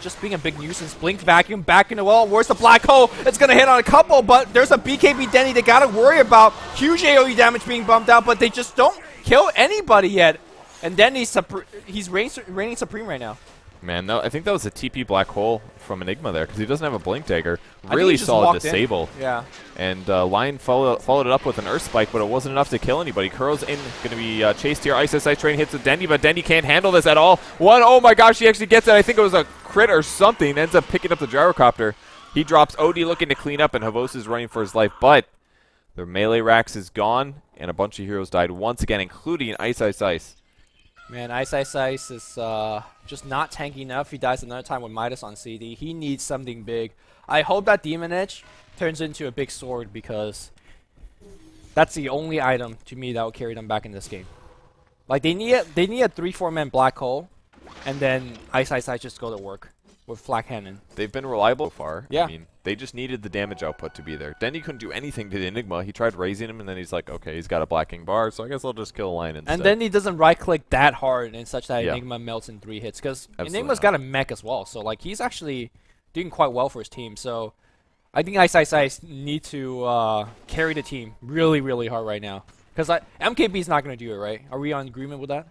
just being a big nuisance. Blink vacuum back in the wall. Where's the black hole? It's gonna hit on a couple, but there's a BKB Denny they gotta worry about. Huge AoE damage being bumped out, but they just don't kill anybody yet. And Denny's he's reigning supreme right now. Man, no, I think that was a TP black hole from Enigma there because he doesn't have a blink dagger. I think Really he just solid walked in. disable. Yeah. And Lion followed it up with an Earth Spike, but it wasn't enough to kill anybody. Kuro's in, going to be chased here. Ice Train hits with Dendy, but Dendy can't handle this at all. Oh my gosh, he actually gets it. I think it was a crit or something. Ends up picking up the gyrocopter. He drops OD looking to clean up, and Havos is running for his life, but their melee racks is gone, and a bunch of heroes died once again, including Ice. Man, Ice is just not tanky enough. He dies another time with Midas on CD. He needs something big. I hope that Demon Edge turns into a big sword because that's the only item to me that will carry them back in this game. Like they need a 3-4 man black hole, and then Ice just go to work with Flak Cannon. They've been reliable so far. Yeah. I mean, they just needed the damage output to be there. Dendy couldn't do anything to the Enigma. He tried raising him, and then he's like, okay, he's got a blacking bar, so I guess I'll just kill a Lion instead. And then he doesn't right click that hard and such that Yeah. Enigma melts in 3 hits because Absolutely Enigma's not. got a mech as well. So like he's actually doing quite well for his team. So I think Ice need to carry the team really, really hard right now. Because MKB's not going to do it, right? Are we on agreement with that?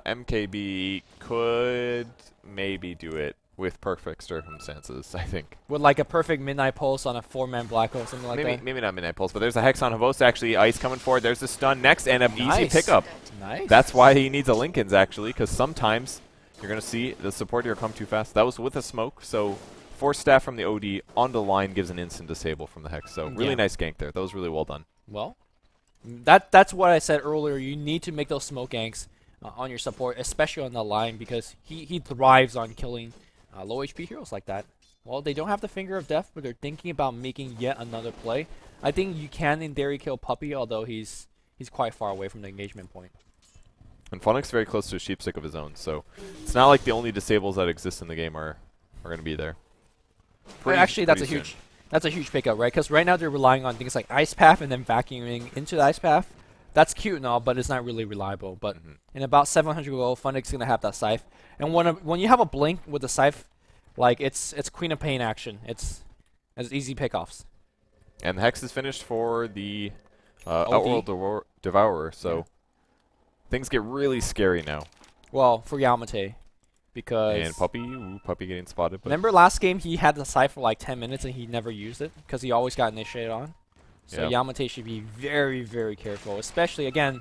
MKB could maybe do it with perfect circumstances, I think. With like a perfect midnight pulse on a 4-man black hole, something like that. Maybe not Midnight Pulse, but there's a Hex on Havos actually. Ice coming forward. There's the stun next, and an easy Nice. pickup. Nice. That's why he needs a Lincoln's actually, because sometimes you're going to see the support here come too fast. That was with a smoke, so Force Staff from the OD on the line gives an instant disable from the Hex. So really Yeah. nice gank there. That was really well done. Well, that's what I said earlier. You need to make those smoke ganks on your support, especially on the line, because he thrives on killing low HP heroes like that. Well, they don't have the Finger of Death, but they're thinking about making yet another play. I think you can in theory kill Puppy, although he's quite far away from the engagement point. And Phonic's very close to a sheep stick of his own, so it's not like the only disables that exist in the game are going to be there. Actually, that's a pretty huge pickup, right? Because right now they're relying on things like Ice Path and then vacuuming into the Ice Path. That's cute and all, but it's not really reliable. But in about 700 gold, Phonic's gonna have that Scythe. And when you have a blink with the Scythe, like it's Queen of Pain action. It's easy pickoffs. And the Hex is finished for the OD. Outworld Devourer, so things get really scary now. Well, for Yamate, because And Puppy getting spotted. But remember last game he had the Scythe for like 10 minutes and he never used it because he always got initiated on. So Yeah. Yamate should be very, very careful. Especially, again,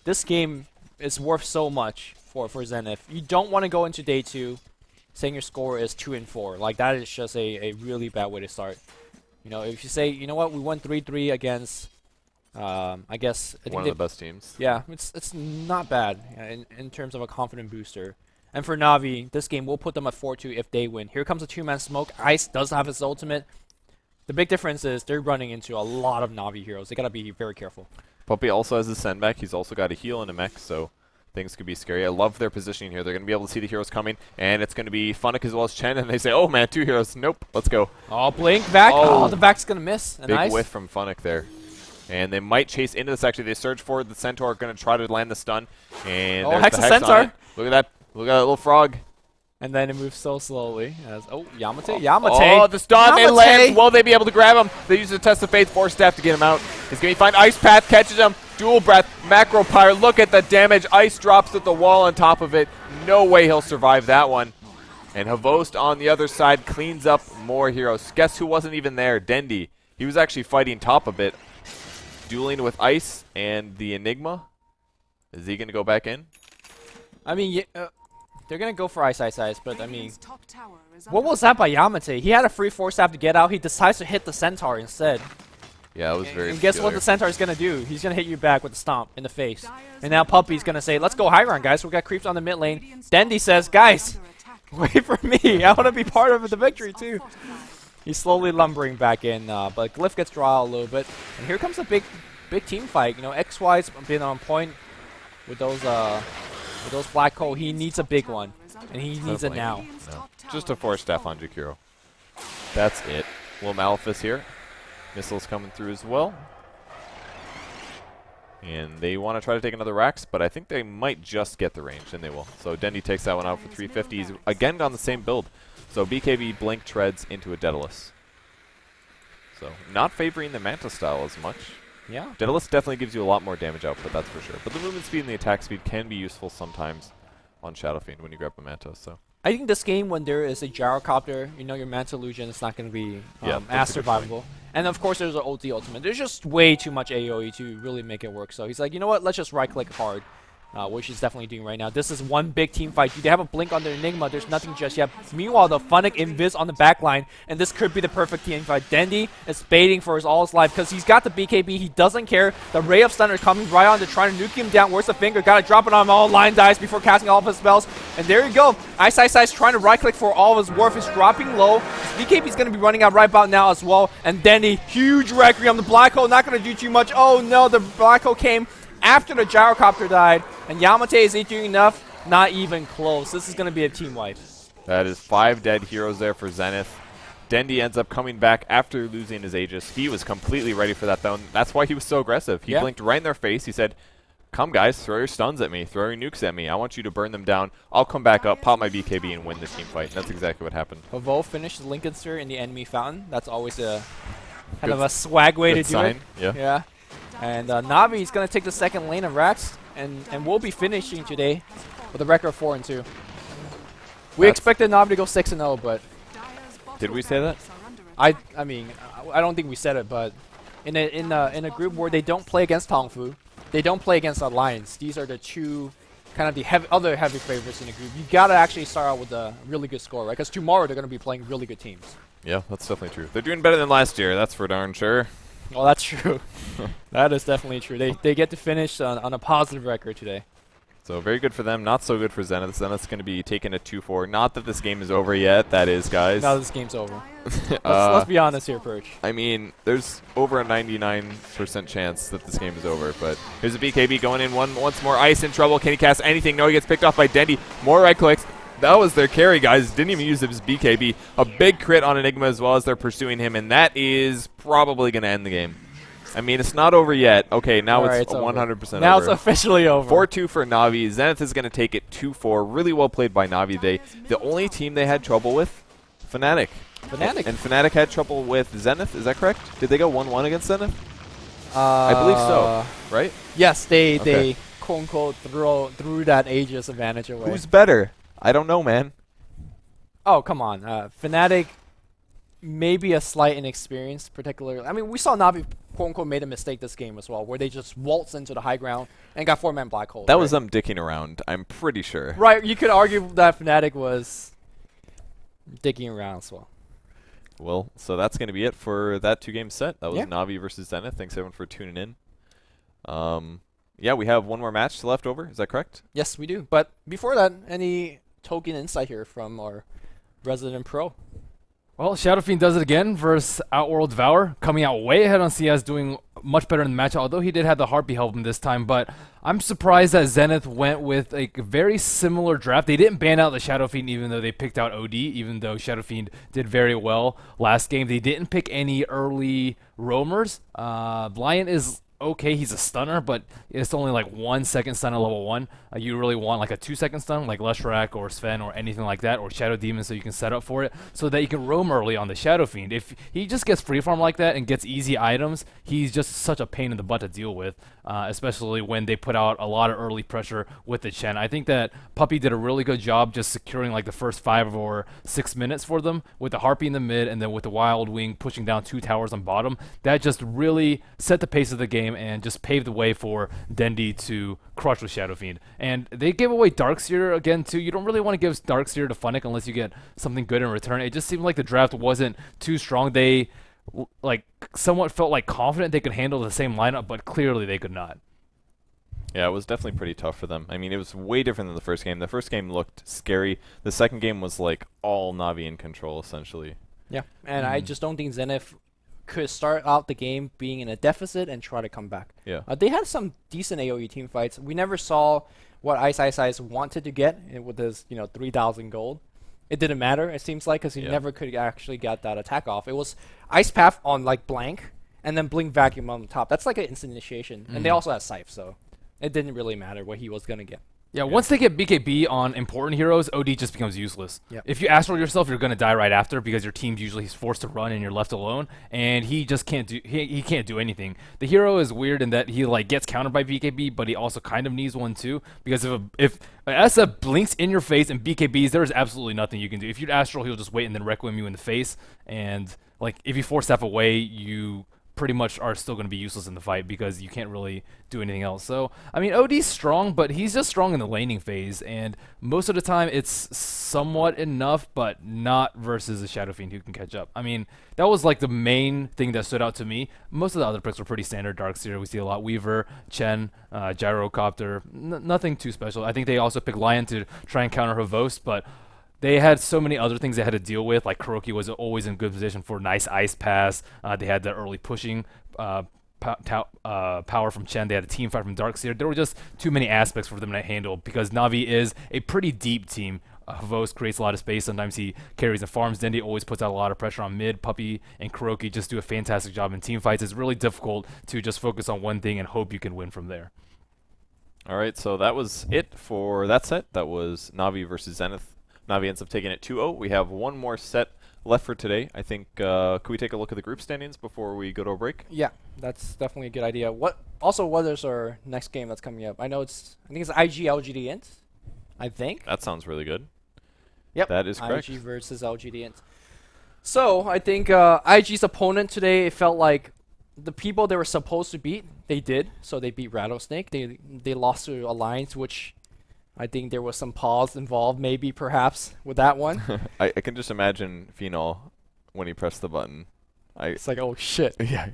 this game is worth so much for Zenith. You don't want to go into day 2 saying your score is 2-4. Like, that is just a really bad way to start. You know, if you say, you know what, we won 3-3 against, I guess... I think one of the best teams. yeah, it's not bad in terms of a confident booster. And for Na'Vi, this game will put them at 4-2 if they win. Here comes a 2-man smoke. Ice does have his ultimate. The big difference is they're running into a lot of Na'Vi heroes. They gotta be very careful. Puppy also has his send back. He's also got a heal and a mech, so things could be scary. I love their positioning here. They're going to be able to see the heroes coming, and it's going to be Funnick as well as Chen, and they say, oh man, 2 heroes. Nope, let's go. Oh, blink, vac. Oh. Oh, the vac's gonna miss. And Big Ice. whiff from Funnick there. And they might chase into this, actually. They surge forward. The Centaur going to try to land the stun. And Oh, there's Hex the the Hex on Centaur. it. Look at that. Look at that little frog. And then it moves so slowly. Yamate. Oh, Yamate. the stun. It Yamate. lands. Will they be able to grab him? They use the Test of Faith Force Staff to get him out. He's going to find Ice Path, catches him. Dual Breath, Macro Pyre. Look at the damage. Ice drops at the wall on top of it. No way he'll survive that one. And Havost on the other side cleans up more heroes. Guess who wasn't even there? Dendy. He was actually fighting top a bit. Dueling with Ice and the Enigma. Is he going to go back in? I mean, they're gonna go for Ice, but I mean, what was that by Yamate? He had a free force staff to get out. He decides to hit the Centaur instead. Yeah, it was very And guess what peculiar. the Centaur is going to do? He's going to hit you back with a stomp in the face. And now Puppey's going to say, let's go high ground, guys. We got creeps on the mid lane. Dendi says, guys, wait for me. I want to be part of the victory, too. He's slowly lumbering back in, but Glyph gets draw out a little bit. And here comes a big team fight. You know, XY's been on point with those black hole. He needs a big one, and he needs it now. No. Just a force staff on Jakiro. That's it. Little Malefice here. Missiles coming through as well. And they want to try to take another Rax, but I think they might just get the range, and they will. So Dendi takes that one out for 350. He's again on the same build. So BKB Blink treads into a Daedalus. So not favoring the Manta style as much. Yeah. Daedalus definitely gives you a lot more damage output, that's for sure. But the movement speed and the attack speed can be useful sometimes on Shadow Fiend when you grab a Manta. So I think this game, when there is a gyrocopter, you know, your Manta Illusion is not going to be as survivable. And of course, there's an OT ultimate. There's just way too much AoE to really make it work. So he's like, you know what? Let's just right-click hard, which he's definitely doing right now. This is one big team fight. They have a blink on their Enigma. There's nothing just yet. Meanwhile, the Funnick Invis on the back line, and this could be the perfect team fight. Dendi is baiting for all his life because he's got the BKB. He doesn't care. The Ray of Stun is coming right on to trying to nuke him down. Where's the finger? Got to drop it on him. All line dies before casting all of his spells. And there you go. Ice is trying to right-click for all of his worth. He's dropping low. His BKB is going to be running out right about now as well. And Dendi, huge Requiem. The Black Hole not going to do too much. Oh no, the Black Hole came after the gyrocopter died, and Yamate is doing enough. Not even close. This is going to be a team wipe. that is 5 dead heroes there for Zenith. Dendi ends up coming back after losing his Aegis. He was completely ready for that, though. That's why he was so aggressive. He blinked right in their face. He said, come, guys, throw your stuns at me. Throw your nukes at me. I want you to burn them down. I'll come back up, pop my BKB, and win the team fight. And that's exactly what happened. Pavo finished the Lincoln Sphere in the enemy fountain. That's always a kind of a swag way to do sign. it. Yeah. And Navi is going to take the second lane of Rax, and we'll be finishing today with a record of 4-2. We expected Navi to go 6-0, but Did we say that? I mean, I don't think we said it, but in a group where they don't play against Tongfu, they don't play against Alliance. These are the two kind of the other heavy favorites in the group. You gotta actually start out with a really good score, right? Because tomorrow they're gonna be playing really good teams. Yeah, that's definitely true. They're doing better than last year. That's for darn sure. Well, that's true. That is definitely true. They get to finish on a positive record today. So very good for them. Not so good for Zenith. Zenith's going to be taking a 2-4. Not that this game is over yet. That is, guys. Now this game's over. Let's be honest here, Perch. I mean, there's over a 99% chance that this game is over. But here's a BKB going in once more. Ice in trouble. Can he cast anything? No, he gets picked off by Dendi. More right clicks. That was their carry, guys. Didn't even use his BKB. A big crit on Enigma as well as they're pursuing him. And that is probably going to end the game. I mean, it's not over yet. Okay, now it's 100% over. Now it's officially over. 4-2 for Na'Vi. Zenith is going to take it 2-4. Really well played by Na'Vi. The only team they had trouble with, Fnatic. And Fnatic had trouble with Zenith. Is that correct? Did they go 1-1 against Zenith? I believe so, right? Yes, they quote-unquote threw that Aegis advantage away. Who's better? I don't know, man. Oh, come on. Fnatic, maybe a slight inexperience, particularly. I mean, we saw Na'Vi quote-unquote made a mistake this game as well, where they just waltzed into the high ground and got 4-man black hole. That was them dicking around, I'm pretty sure. Right, you could argue that Fnatic was dicking around as well. Well, so that's going to be it for that 2-game set. That was Yeah. Na'Vi versus Zenith. Thanks, everyone, for tuning in. Yeah, we have one more match left over. Is that correct? Yes, we do. But before that, any token insight here from our resident pro? Well, Shadow Fiend does it again versus Outworld Devour, coming out way ahead on CS, doing much better in the match, although he did have the Harpy help him this time. But I'm surprised that Zenith went with a very similar draft. They didn't ban out the Shadow Fiend even though they picked out OD, even though Shadow Fiend did very well last game. They didn't pick any early roamers. Lion is okay, he's a stunner, but it's only like 1 second stun at level 1. You really want like a 2-second stun, like Leshrac or Sven or anything like that, or Shadow Demon, so you can set up for it, so that you can roam early on the Shadow Fiend. If he just gets free farm like that and gets easy items, he's just such a pain in the butt to deal with, especially when they put out a lot of early pressure with the Chen. I think that Puppey did a really good job just securing like the first 5 or 6 minutes for them, with the Harpy in the mid and then with the Wild Wing pushing down 2 towers on bottom. That just really set the pace of the game and just paved the way for Dendi to crush with Shadow Fiend. And they gave away Darkseer again too. You don't really want to give Darkseer to Funnick unless you get something good in return. It just seemed like the draft wasn't too strong. They like somewhat felt like confident they could handle the same lineup, but clearly they could not. Yeah, it was definitely pretty tough for them. I mean, it was way different than the first game. The first game looked scary. The second game was like all Navi in control, essentially. Yeah, and I just don't think Zenith could start out the game being in a deficit and try to come back. Yeah. They had some decent AoE team fights. We never saw what Ice wanted to get with his 3,000 gold. It didn't matter, it seems like, because he never could actually get that attack off. It was Ice Path on like blank, and then Blink Vacuum on the top. That's like an instant initiation. And they also had Scythe, so it didn't really matter what he was going to get. Yeah, once they get BKB on important heroes, OD just becomes useless. Yep. If you astral yourself, you're going to die right after because your team's usually forced to run and you're left alone, and he just can't do he can't do anything. The hero is weird in that he like gets countered by BKB, but he also kind of needs one too because if SF blinks in your face and BKBs, there's absolutely nothing you can do. If you astral, he'll just wait and then Requiem you in the face, and like if you force F away, you pretty much are still going to be useless in the fight because you can't really do anything else. So, I mean, OD's strong, but he's just strong in the laning phase, and most of the time it's somewhat enough, but not versus a Shadow Fiend who can catch up. I mean, that was like the main thing that stood out to me. Most of the other picks were pretty standard. Darkseer, we see a lot. Weaver, Chen, Gyrocopter, nothing too special. I think they also picked Lion to try and counter Havost, but they had so many other things they had to deal with, like Kuroki was always in good position for nice ice pass. They had the early pushing power from Chen. They had a team fight from Darkseer. There were just too many aspects for them to handle because Navi is a pretty deep team. Havost creates a lot of space. Sometimes he carries and farms. Dendi always puts out a lot of pressure on mid. Puppy and Kuroki just do a fantastic job in team fights. It's really difficult to just focus on one thing and hope you can win from there. All right, so that was it for that set. That was Navi versus Zenith. Navi ends up taking it 2-0. We have one more set left for today. I think, could we take a look at the group standings before we go to a break? Yeah, that's definitely a good idea. What is our next game that's coming up? I think it's IG LGD Int, I think. That sounds really good. Yep. That is correct. IG versus LGD Int. So, I think IG's opponent today, it felt like the people they were supposed to beat, they did. So they beat Rattlesnake. They lost to Alliance, which I think there was some pause involved, maybe, perhaps, with that one. I can just imagine Phenol when he pressed the button. It's like, oh, shit. Yeah.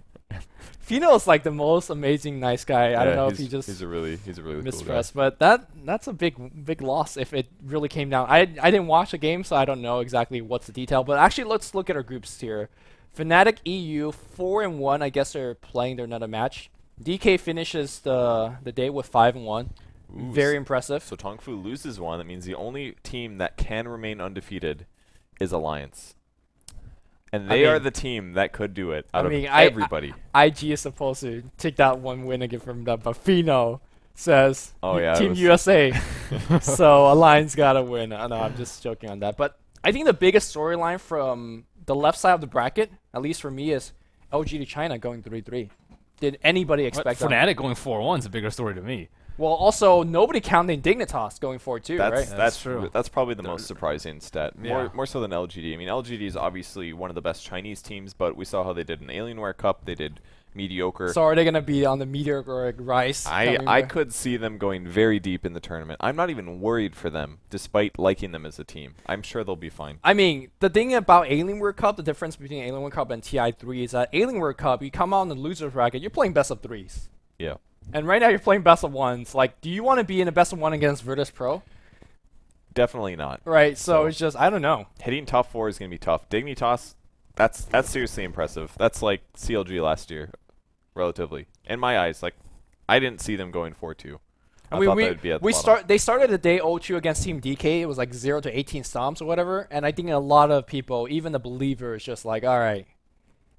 Phenol is like the most amazing nice guy. I don't know if he just he's a really cool guy. mispressed, but that's a big loss if it really came down. I didn't watch the game, so I don't know exactly what's the detail. But actually, let's look at our groups here. Fnatic EU 4-1. I guess they're playing their another match. DK finishes the day with 5-1. Ooh, Very impressive. So Tongfu loses one. That means the only team that can remain undefeated is Alliance. And they are the team that could do it out of everybody. IG is supposed to take that one win again from them, but Fino says Team USA. So Alliance got to win. No, I'm just joking on that. But I think the biggest storyline from the left side of the bracket, at least for me, is LGD China going 3-3. Did anybody expect that? Fnatic going 4-1 is a bigger story to me. Well, also, nobody counting Dignitas going forward too, right? That's true. That's probably the most surprising stat. Yeah. More so than LGD. I mean, LGD is obviously one of the best Chinese teams, but we saw how they did in Alienware Cup. They did mediocre. So are they going to be on the meteoric rise? I could see them going very deep in the tournament. I'm not even worried for them, despite liking them as a team. I'm sure they'll be fine. I mean, the thing about Alienware Cup, the difference between Alienware Cup and TI3 is that Alienware Cup, you come out in the loser bracket, you're playing best of threes. Yeah. And right now you're playing best of ones. Like, do you want to be in a best of one against Virtus Pro? Definitely not. Right, so it's just, I don't know. Hitting top 4 is going to be tough. Dignitas, that's seriously impressive. That's like CLG last year, relatively. In my eyes, like, I didn't see them going 4-2. I thought they would be at the bottom. They started the day 0-2 against Team DK. It was like 0 to 18 stomps or whatever. And I think a lot of people, even the believers, just like, all right,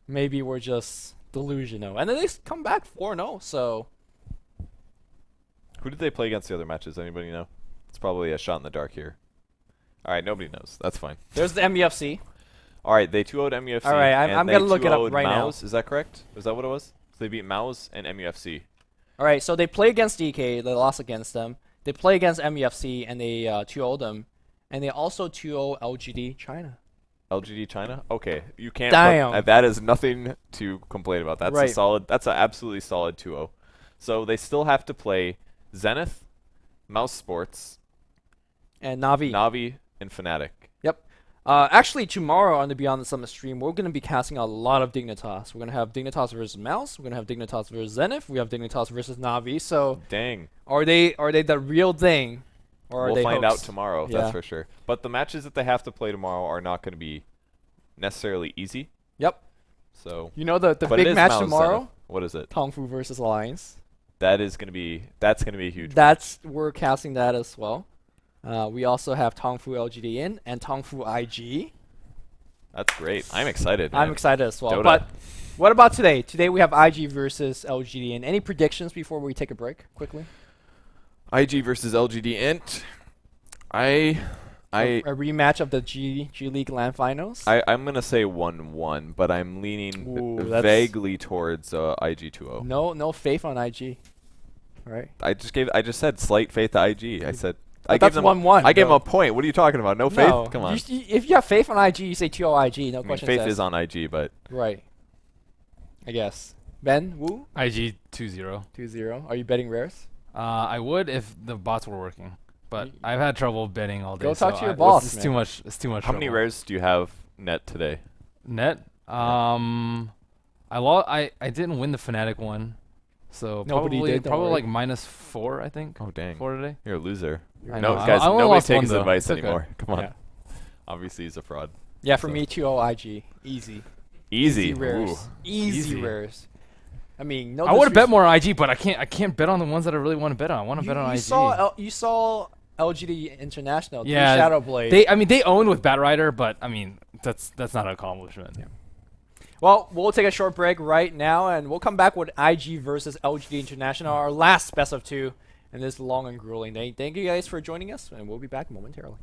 maybe we're just delusional. And then they come back 4-0, so... Who did they play against the other matches? Anybody know? It's probably a shot in the dark here. All right, nobody knows. That's fine. There's the MEFC. All right, they 2-0'd MUFC. All right, I'm going to look it up right now. Is that correct? Is that what it was? So they beat Maus and MUFC. All right, so they play against DK. They lost against them. They play against MUFC, and they 2-0'd them. And they also 2-0 LGD China. LGD China? Okay, you can't. Damn. That is nothing to complain about. That's right. a solid. That's an absolutely solid 2-0. So they still have to play Zenith, Mouse Sports, and Navi, and Fnatic. Yep. Actually, tomorrow on the Beyond the Summit stream, we're going to be casting a lot of Dignitas. We're going to have Dignitas versus Mouse. We're going to have Dignitas versus Zenith. We have Dignitas versus Navi. So, Dang. are they the real thing, or are We'll they find hoax? out tomorrow, Yeah. that's for sure. But the matches that they have to play tomorrow are not going to be necessarily easy. Yep. So, You know the but it big is match Mao tomorrow, Zenith. What is it? Kung Fu versus Alliance. That's going to be a huge. We're casting that as well. We also have Tong Fu LGD in and Tong Fu IG. That's great. I'm excited. I'm man. excited as well. Dota. But what about today? Today we have IG versus LGD in. Any predictions before we take a break quickly? IG versus LGD Int. A rematch of the G League LAN finals. I'm gonna say 1-1, but I'm leaning Ooh, that's- vaguely towards IG 2-0. No faith on IG. Right. I just said slight faith to IG. I said I But gave that's them 1-1. I gave them though. a point. What are you talking about? No faith? No, Come on. if you have faith on IG, you say 2-0 IG. No I mean, question. faith is on IG, but Right. I guess. Ben Wu IG 2-0. 2-0. Are you betting rares? I would if the bots were working, but I've had trouble betting all day. Go talk so to your I- boss, It's man. too much. It's too much. how many trouble. rares do you have net today? Net? I didn't win the Fnatic one, so Nobody probably did, don't probably worry. like -4. I think. Oh dang. 4 today. You're a loser. I No, know. guys, I only nobody lost takes one, his though. advice It's okay. anymore. Come on. Yeah. Obviously he's a fraud. Yeah, for So- me 2-0 IG. Easy. Easy. rares. Ooh. Easy Easy. rares. I mean, no. I would have bet disres- more on IG, but I can't bet on the ones that I really want to bet on. I want to bet on you IG. saw LGD International. Yeah, Shadow Blade. They owned with Batrider, but I mean that's not an accomplishment. Yeah. Well, we'll take a short break right now, and we'll come back with IG versus LGD International, our last best of two in this long and grueling day. Thank you guys for joining us, and we'll be back momentarily.